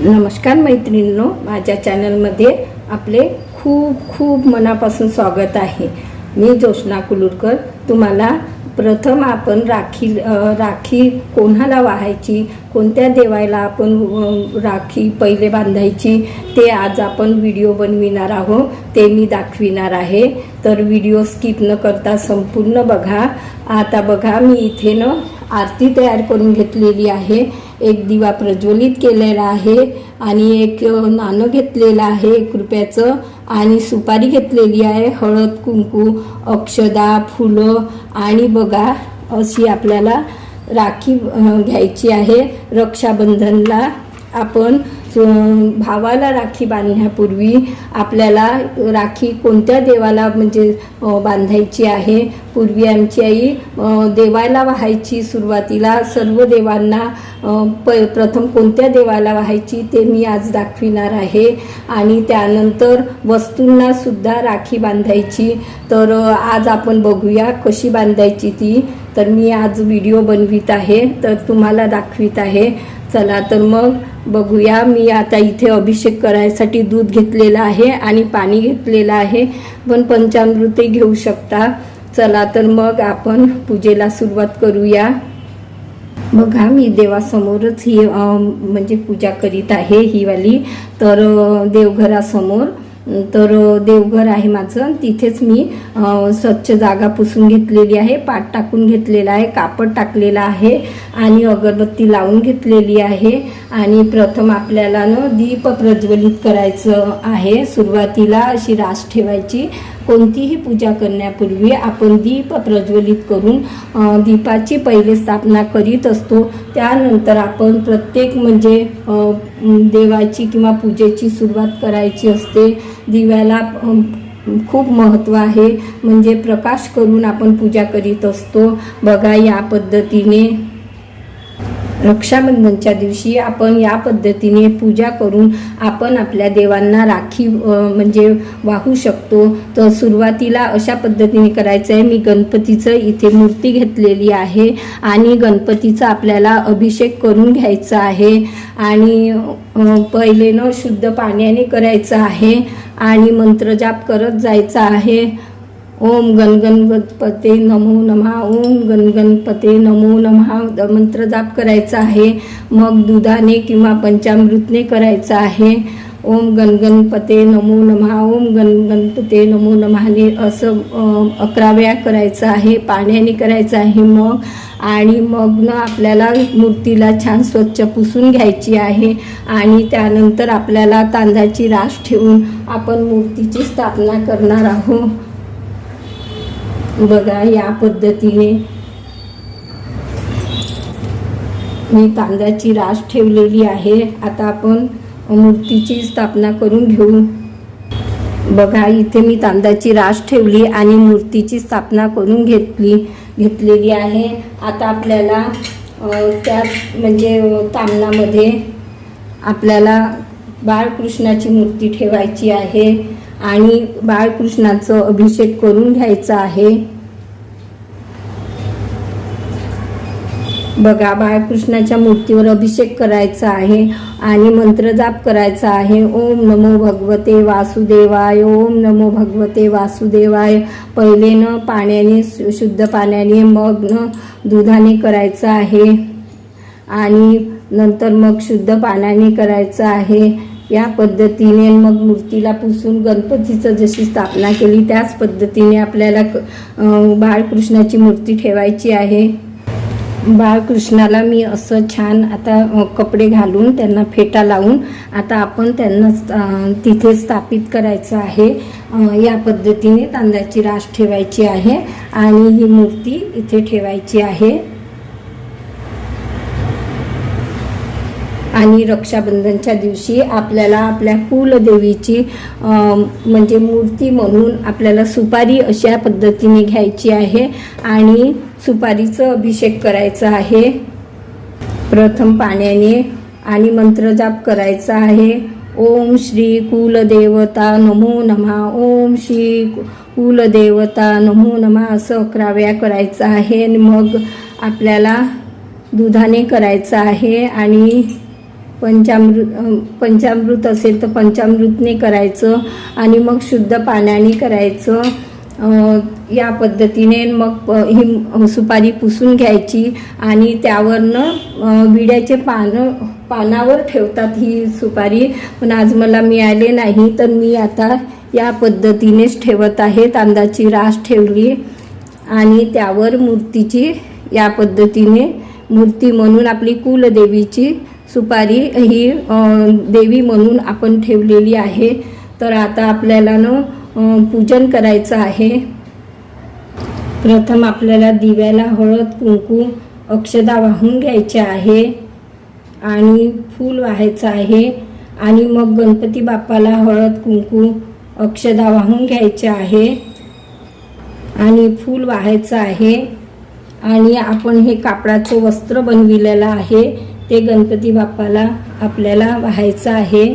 नमस्कार मैत्रिणींनो, माझ्या चॅनलमध्ये आपले खूप खूप मनापासून स्वागत आहे। मी जोशना कुलुरकर। तुम्हाला प्रथम आपण राखी कोणाला वाहायची, कोणत्या देवाला आपण राखी पहिले बांधायची ते आज आपण व्हिडिओ बनविणार आहोत, ते मी दाखविणार आहे। तर व्हिडिओ स्किप न करता संपूर्ण बघा। आता बघा, मी इथे न आरती तयार करून घेतलेली आहे। एक दिवा प्रज्वलित केलेला आहे आणि एक नाणं घेतलेलं आहे 1 रुपयाचं आणि सुपारी घेतलेली आहे, हळद कुंकू अक्षदा फुलं आणि बघा अशी आपल्याला राखी घ्यायची आहे। रक्षाबंधनला आपण भावाला राखी बांधण्यापूर्वी आपल्याला राखी कोणत्या देवाला म्हणजे बांधायची आहे। पूर्वी आमची आई देवाला वाहायची, सुरुवातीला सर्व देवांना प्रथम कोणत्या देवाला वाहायची ते मी आज दाखविणार आहे। आणि त्यानंतर वस्तूंना सुद्धा राखी बांधायची। तर आज आपण बघूया कशी बांधायची ती। तर मी आज व्हिडिओ बनवित आहे, तर तुम्हाला दाखवित आहे। चला तर मग बघूया। मी आता इथे अभिषेक करायसाठी दूध घेतलेलं आहे आणि पाणी घेतलेलं आहे, पण पंचामृतही घेऊ शकता। चला तर मग आपण पूजेला सुरुवात करूया। बघा, मी देवासमोरच ही म्हणजे पूजा करीत आहे ही वाली। तर देवघरासमोर तर देवघर आहे माझं, तिथेच मी स्वच्छ जागा पुसून घेतलेली आहे, पाट टाकून घेतलेला आहे, कापड टाकलेला आहे आणि अगरबत्ती लावून घेतलेली आहे। आणि प्रथम आपल्याला दीप प्रज्वलित करायचं आहे। सुरुवातीला अशी रास ठेवायची। कोणतीही पूजा करण्यापूर्वी आपण दीप प्रज्वलित करून दीपाची पहिले स्थापना करीत असतो। त्यानंतर आपण प्रत्येक म्हणजे देवाची किंवा पूजेची सुरुवात करायची असते। दिव्याला खूप महत्त्व आहे, म्हणजे प्रकाश करून आपण पूजा करीत असतो। बघा, या पद्धतीने रक्षाबंधनच्या दिवशी आपण या पद्धतीने पूजा करून आपण आपल्या देवांना राखी म्हणजे वाहू शकतो। तर सुरुवातीला अशा पद्धतीने करायचं आहे। मी गणपतीचं इथे मूर्ती घेतलेली आहे आणि गणपतीचा आपल्याला अभिषेक करून घ्यायचा आहे। आणि पहिले शुद्ध पाण्याने करायचं आहे आणि मंत्रजाप करत जायचा आहे। ओम गणगणपते नमो नमः, ओम गणगणपते नमो नमः मंत्र जाप करायचा आहे। मग दुधाने किंवा पंचामृतने करायचा आहे। ओम गणगणपते नमो नमः, ओम गणगणपते नमो नमःने असं 11 वेळा करायचं आहे। पाण्याने करायचं आहे आणि मग आपल्याला मूर्तीला छान स्वच्छ पुसून घ्यायची आहे। आणि त्यानंतर आपल्याला तांदळाची रास ठेवून आपण मूर्तीची स्थापना करणार आहोत। बघा, या पद्धतीने मी तांदळाची रास ठेवलेली आहे। आता आपण मूर्तीची स्थापना करून घेऊ। बघा, इथे मी तांदळाची रास ठेवली आणि मूर्तीची स्थापना करून घेतलेली आहे। आता आपल्याला त्यात म्हणजे तामणामध्ये आपल्याला बाळकृष्णाची मूर्ती ठेवायची आहे आणि बाळकृष्णाचं अभिषेक करून घ्यायचा आहे। बघा, बाळकृष्णाच्या मूर्तीवर अभिषेक करायचा आहे आणि मंत्र जाप करायचा आहे। ओम नमो भगवते वासुदेवाय, ओम नमो भगवते वासुदेवाय। पहिले पाण्याने शुद्ध पाण्याने मग दुधाने करायचं आहे आणि नंतर मग शुद्ध पाण्याने करायचं आहे। या पद्धतीने मग मूर्तीला पुसून गणपतीचं जशी स्थापना केली त्याच पद्धतीने आपल्याला बाळकृष्णाची मूर्ती ठेवायची आहे। बाळकृष्णाला मी असं छान आता कपडे घालून त्यांना फेटा लावून आता आपण त्यांना तिथे स्थापित करायचं आहे। या पद्धतीने तांदळाची रास ठेवायची आहे आणि ही मूर्ती इथे ठेवायची आहे। आणि रक्षाबंधनच्या दिवशी आपल्याला आपल्या कुलदेवीची म्हणजे मूर्ती म्हणून आपल्याला सुपारी अशा पद्धतीने घ्यायची आहे आणि सुपारीचं अभिषेक करायचा आहे। प्रथम पाण्याने आणि मंत्रजाप करायचा आहे। ओम श्री कुलदेवता नमो नमः, ओम श्री कुलदेवता नमो नमः असं 11 वेळा करायचं आहे। मग आपल्याला दुधाने करायचं आहे आणि पंचामृत असेल तर पंचामृतने करायचं आणि मग शुद्ध पाण्याने करायचं। या पद्धतीने मग ही सुपारी पुसून घ्यायची आणि त्यावरनं विड्याचे पानावर ठेवतात ही सुपारी, पण आज मला मिळाले नाही तर मी आता या पद्धतीनेच ठेवत आहे। तांदळाची रास ठेवली आणि त्यावर मूर्तीची या पद्धतीने मूर्ती म्हणून आपली कुलदेवीची सुपारी ही देवी म्हणून आपण ठेवलेली आहे। तर आता आपल्याला पूजन करायचं आहे। प्रथम आपल्याला दिव्याला हळद कुंकू अक्षदा वाहून घ्यायचे आहे आणि फूल वाहायचं आहे आणि मग गणपती बाप्पाला हळद कुंकू अक्षदा वाहून घ्यायचे आहे आणि फूल वाहायचं आहे आणि आपण हे कापडाचं वस्त्र बनविलेलं आहे ते गणपती बाप्पाला आपल्याला वाहायचं आहे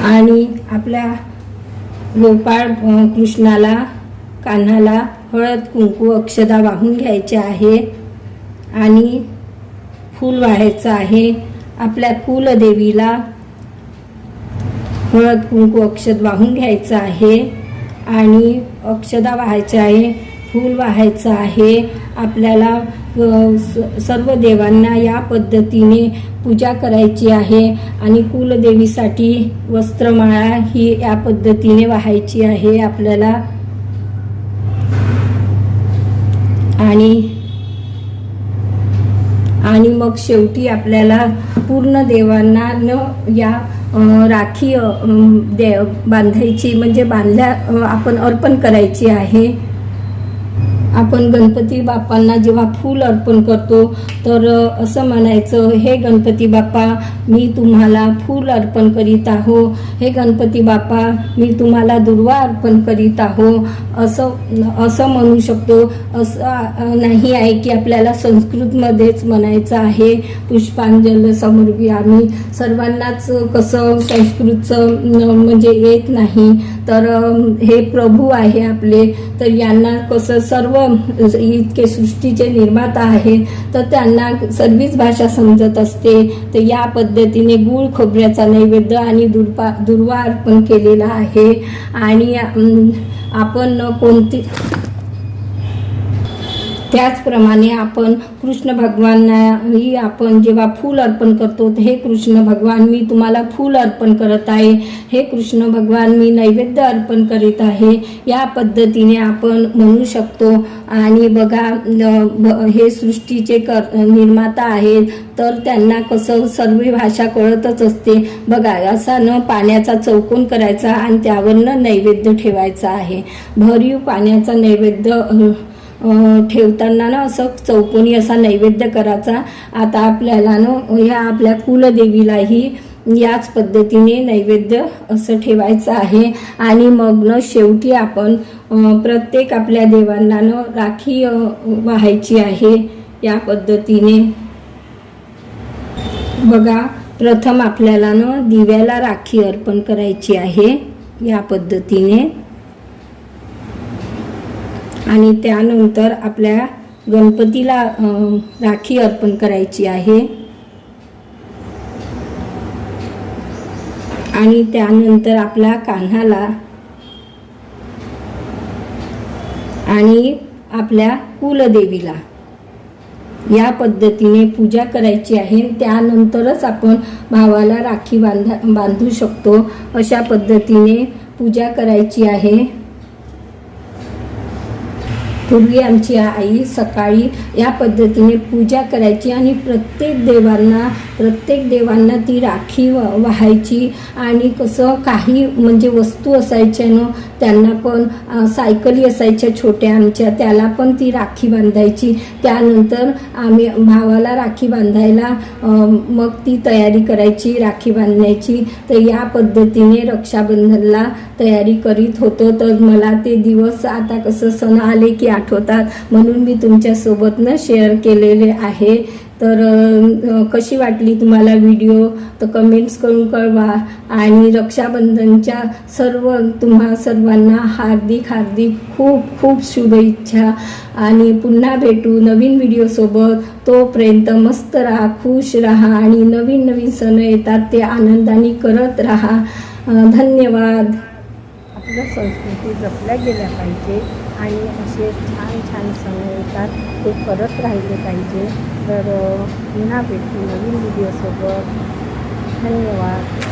आणि आपल्या गोपाळ कृष्णाला कान्हाला हळद कुंकू अक्षदा वाहून घ्यायचे आहे आणि फूल वाहायचं आहे। आपल्या कुलदेवीला हळद कुंकू अक्षद वाहून घ्यायचं आहे आणि अक्षदा वाहायचं आहे, फूल वाहायचं आहे। आपल्याला सर्व देवांना या पद्धतीने पूजा करायची आहे आणि कुलदेवीसाठी वस्त्रमाळा ही या पद्धतीने वाहायची आहे आपल्याला। आणि मग शेवटी आपल्याला पूर्ण देवांना या राखी बांधायची, म्हणजे आपण अर्पण करायची आहे। आपण गणपती बाप्पांना जेव्हा फूल अर्पण करतो तर असं म्हणायचं, हे गणपती बाप्पा मी तुम्हाला फूल अर्पण करीत आहो, हे गणपती बाप्पा मी तुम्हाला दुर्वा अर्पण करीत आहो, असं म्हणू शकतो। असं नाही आहे की आपल्याला संस्कृतमध्येच म्हणायचं आहे। पुष्पांजली समर्पयामि, सर्वांनाच कसं संस्कृतचं म्हणजे येत नाही, तर हे प्रभू आहे आपले, तर यांना कसं सर्व इतके सृष्टीचे निर्माता आहे तर त्यांना सर्वच भाषा समजत असते। तर या पद्धतीने गुळ खोबऱ्याचा नैवेद्य आणि दुर्वा अर्पण केलेला आहे आणि आपण त्याचप्रमाणे आपण कृष्ण भगवानांनाही आपण जेव्हा फूल अर्पण करतो, हे कृष्ण भगवान मी तुम्हाला फूल अर्पण करत आहे, हे कृष्ण भगवान मी नैवेद्य अर्पण करीत आहे, या पद्धतीने आपण म्हणू शकतो। आणि बघा हे सृष्टीचे निर्माता आहेत तर त्यांना कसं सर्व भाषा कळतच असते। बघा असा पाण्याचा चौकोन करायचा आणि त्यावरनं नैवेद्य ठेवायचा आहे। भरीव पाण्याचा नैवेद्य ठेवताना असं चौकोनी असा नैवेद्य करायचा। आता आपल्याला ह्या आपल्या कुलदेवीलाही याच पद्धतीने नैवेद्य असं ठेवायचं आहे आणि मग शेवटी आपण प्रत्येक आपल्या देवांना राखी वाहायची आहे या पद्धतीने। बघा प्रथम आपल्याला दिव्याला राखी अर्पण करायची आहे या पद्धतीने आणि त्यानंतर आपल्या गणपतीला राखी अर्पण करायची आहे आणि त्यानंतर आपल्या कान्हाला आणि आपल्या कुलदेवीला या पद्धतीने पूजा करायची आहे। त्यानंतरच आपण भावाला राखी बांधू शकतो, अशा पद्धतीने पूजा करायची आहे। पूर्वी आमची आई सकाळी या पद्धतीने पूजा करायची आणि प्रत्येक देवांना ती राखी वाहायची आणि कसं काही म्हणजे वस्तू असायच्या त्यांना पण सायकली असायच्या छोट्या आमच्या, त्याला पण ती राखी बांधायची। त्यानंतर आम्ही भावाला राखी बांधायला मग ती तयारी करायची राखी बांधण्याची। तर या पद्धतीने रक्षाबंधनला तयारी करीत होतो। तर मला ते दिवस आता कसं सण आले की आठवतात, म्हणून मी तुमच्यासोबत शेअर केलेले आहे। तर कशी वाटली तुम्हाला व्हिडिओ तर कमेंट्स करून कळवा. आणि रक्षाबंधनच्या तुम्हा सर्वांना हार्दिक खूप खूप शुभेच्छा. आणि पुन्हा भेटू नवीन व्हिडिओसोबत. तोपर्यंत मस्त राहा, खुश राहा आणि नवीन नवीन सण येतात ते आनंदाने करत राहा. धन्यवाद. आपल्या संस्कृती जपल्या गेल्या पाहिजे आणि असे छान छान सण येतात ते करत राहिले पाहिजे. तर पुन्हा भेटू नवीन व्हिडिओसोबत. धन्यवाद.